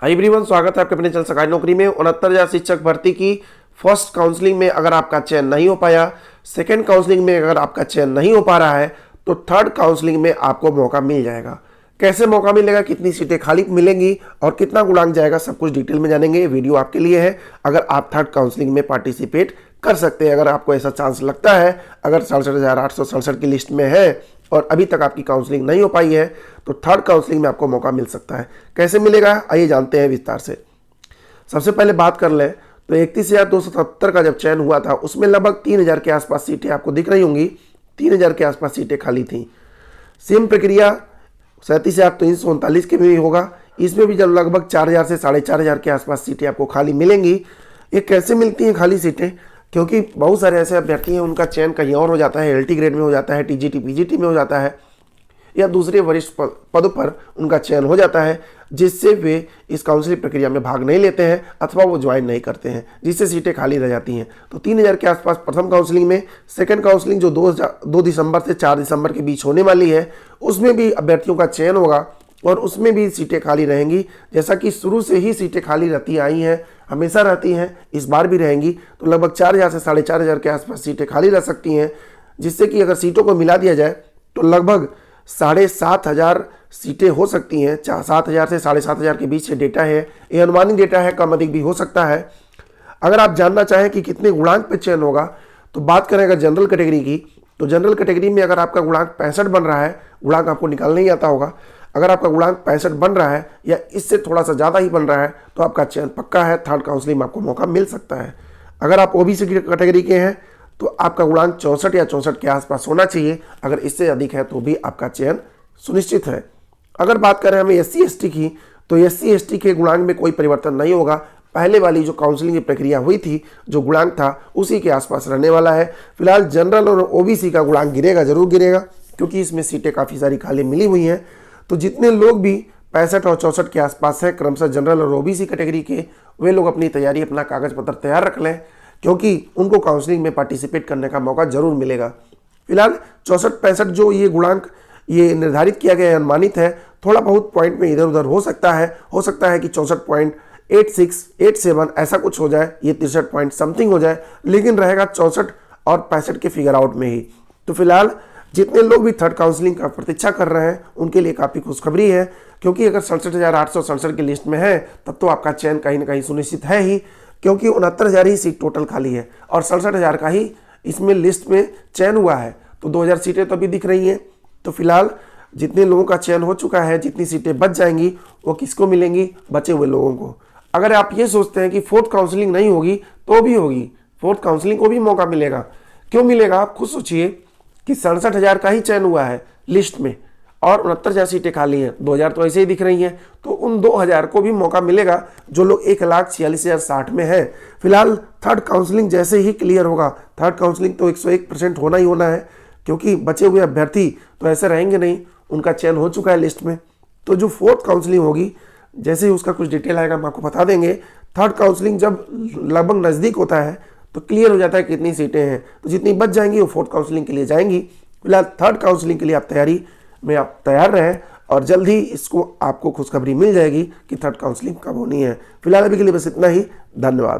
Hi everyone, स्वागत है आपके अपने चैनल सरकारी नौकरी में। 69,000 शिक्षक भर्ती की फर्स्ट काउंसलिंग में अगर आपका चयन नहीं हो पाया, सेकंड काउंसलिंग में अगर आपका चयन नहीं हो पा रहा है, तो थर्ड काउंसलिंग में आपको मौका मिल जाएगा। कैसे मौका मिलेगा, कितनी सीटें खाली मिलेंगी और कितना गुणांक जाएगा, सब कुछ डिटेल में जानेंगे। ये वीडियो आपके लिए है अगर आप थर्ड काउंसलिंग में पार्टिसिपेट कर सकते हैं। अगर आपको ऐसा चांस लगता है, अगर 67,867 की लिस्ट में है और अभी तक आपकी काउंसलिंग नहीं हो पाई है, तो थर्ड काउंसलिंग में आपको मौका मिल सकता है। कैसे मिलेगा, आइए जानते हैं विस्तार से। सबसे पहले बात कर लें तो 31,270 का जब चयन हुआ था, उसमें लगभग 3,000 के आसपास सीटें आपको दिख रही होंगी। 3,000 के आसपास सीटें खाली थी। सेम प्रक्रिया 37,339 के भी होगा। इसमें भी जब लगभग 4,000 से 4,500 के आसपास सीटें आपको खाली मिलेंगी। ये कैसे मिलती हैं खाली सीटें? क्योंकि बहुत सारे ऐसे अभ्यर्थी हैं, उनका चयन कहीं और हो जाता है, एलटी ग्रेड में हो जाता है, टीजीटी पीजीटी में हो जाता है, या दूसरे वरिष्ठ पदों पर उनका चयन हो जाता है, जिससे वे इस काउंसलिंग प्रक्रिया में भाग नहीं लेते हैं अथवा वो ज्वाइन नहीं करते हैं, जिससे सीटें खाली रह जाती हैं। तो 3,000 के आसपास प्रथम काउंसलिंग में। सेकंड काउंसलिंग जो 2 दिसंबर से 4 दिसंबर के बीच होने वाली है, उसमें भी अभ्यर्थियों का चयन होगा और उसमें भी सीटें खाली रहेंगी। जैसा कि शुरू से ही सीटें खाली रहती आई हैं, हमेशा रहती हैं, इस बार भी रहेंगी। तो लगभग 4,000 से 4,500 के आसपास सीटें खाली रह सकती हैं, जिससे कि अगर सीटों को मिला दिया जाए तो लगभग 7,500 सीटें हो सकती हैं। 7,000 से 7,500 के बीच डेटा है, ये अनुमानित डेटा है, कम अधिक भी हो सकता है। अगर आप जानना चाहें कि कितने गुणांक पे चयन होगा, तो बात करें अगर जनरल कैटेगरी की, तो जनरल कैटेगरी में अगर आपका गुणांक 65 बन रहा है, गुणांक आपको निकालना नहीं आता होगा, अगर आपका गुणांक 65 बन रहा है या इससे थोड़ा सा ज़्यादा ही बन रहा है, तो आपका चयन पक्का है, थर्ड काउंसलिंग में आपको मौका मिल सकता है। अगर आप ओबीसी कैटेगरी के हैं तो आपका गुणांक 64 या 64 के आसपास होना चाहिए। अगर इससे अधिक है तो भी आपका चयन सुनिश्चित है। अगर बात करें हमें SC ST की, तो SC ST के गुणांक में कोई परिवर्तन नहीं होगा। पहले वाली जो काउंसलिंग की प्रक्रिया हुई थी, जो गुणांक था उसी के आसपास रहने वाला है। फिलहाल जनरल और OBC का गुणांक गिरेगा, जरूर गिरेगा, क्योंकि इसमें सीटें काफ़ी सारी खाली मिली हुई हैं। तो जितने लोग भी 65 और 64 के आसपास हैं, क्रमशः जनरल और OBC कैटेगरी के, वे लोग अपनी तैयारी, अपना कागज पत्र तैयार रख लें, क्योंकि उनको काउंसलिंग में पार्टिसिपेट करने का मौका जरूर मिलेगा। फिलहाल 64-65 जो ये गुणांक ये निर्धारित किया गया है, अनुमानित है, थोड़ा बहुत पॉइंट में इधर उधर हो सकता है कि 64.86, 87 ऐसा कुछ हो जाए, ये 63 पॉइंट समथिंग हो जाए, लेकिन रहेगा 64 और 65 के फिगर आउट में ही। तो फिलहाल जितने लोग भी थर्ड काउंसलिंग का प्रतीक्षा कर रहे हैं, उनके लिए काफ़ी खुशखबरी है, क्योंकि अगर 67,867 की लिस्ट में है, तब तो आपका चयन कहीं ना कहीं सुनिश्चित है ही, क्योंकि 69,000 ही सीट टोटल खाली है और 67,000 का ही इसमें लिस्ट में चयन हुआ है। तो 2,000 सीटें तो अभी दिख रही हैं। तो फिलहाल जितने लोगों का चयन हो चुका है, जितनी सीटें बच जाएंगी, वो किसको मिलेंगी? बचे हुए लोगों को। अगर आप ये सोचते हैं कि फोर्थ काउंसलिंग नहीं होगी, तो भी होगी, फोर्थ काउंसलिंग को भी मौका मिलेगा। क्यों मिलेगा, आप खुद सोचिए कि 67,000 का ही चयन हुआ है लिस्ट में और 69,000 सीटें खाली हैं। 2,000 तो ऐसे ही दिख रही हैं, तो उन 2,000 को भी मौका मिलेगा जो लोग 1,46,060 में है। फिलहाल थर्ड काउंसलिंग जैसे ही क्लियर होगा, थर्ड काउंसलिंग तो 101% होना ही होना है, क्योंकि बचे हुए अभ्यर्थी तो ऐसे रहेंगे नहीं, उनका चयन हो चुका है लिस्ट में। तो जो फोर्थ काउंसलिंग होगी, जैसे ही उसका कुछ डिटेल आएगा हम आपको बता देंगे। थर्ड काउंसलिंग जब लगभग नज़दीक होता है तो क्लियर हो जाता है कितनी सीटें हैं, तो जितनी बच जाएंगी वो फोर्थ काउंसलिंग के लिए जाएंगी। फिलहाल थर्ड काउंसलिंग के लिए आप तैयारी में आप तैयार रहें और जल्द ही इसको आपको खुशखबरी मिल जाएगी कि थर्ड काउंसलिंग कब होनी है। फिलहाल अभी के लिए बस इतना ही। धन्यवाद।